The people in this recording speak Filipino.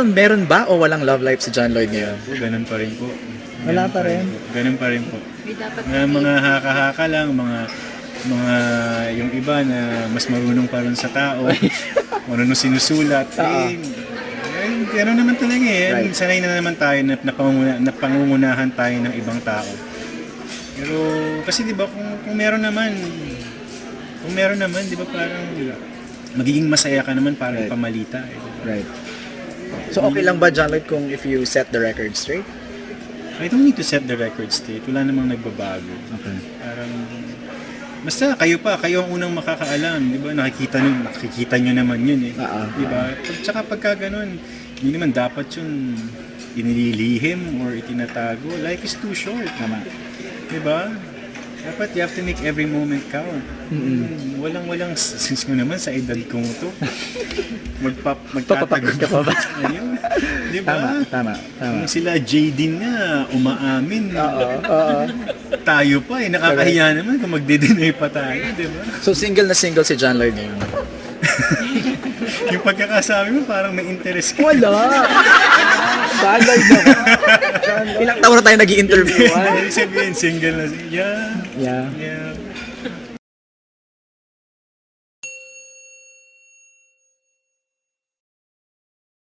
meron ba o walang love life si John Lloyd ngayon? Po, ganun pa rin po. Wala pa rin? Ganun pa rin po. May dapat Mga haka-haka lang, mga yung iba na mas marunong pa rin sa tao, marunong sinusulat. Gano'n naman talaga eh. Right. Sanay na naman tayo na napangungunahan tayo ng ibang tao. Pero kasi 'di ba kung meron naman, di ba parang magiging masaya ka naman parang Right. pamalita eh. Right. So okay lang ba, John Lloyd, kung if you set the record straight? I don't need to set the record straight. Wala namang nagbabago. Okay. Parang basta kayo ang unang makakaalam, 'di ba? Nakikita nyo naman 'yun eh. 'Di ba? Tsaka pagka ganun, hindi naman dapat 'yun inililihim or itinatago. Life is too short. Tama. 'Di ba? Dapat you have to make every moment count. Walang since mo naman sa edad kong to. Papapagod ka pa ba? Ayun. 'Di ba? Tama. Kung sila Jaden nga umaamin. Oo. Tayo pa eh, nakakahiya naman kung magde-deny pa tayo, di ba? So single na single si John Lloyd ngayon? Yung pagkakasabi mo parang may interest ka. Wala! John Lloyd na. Ilang taon na tayo nag-i-interview? Ibig sabihin, single na. Yeah. Yeah. Yeah.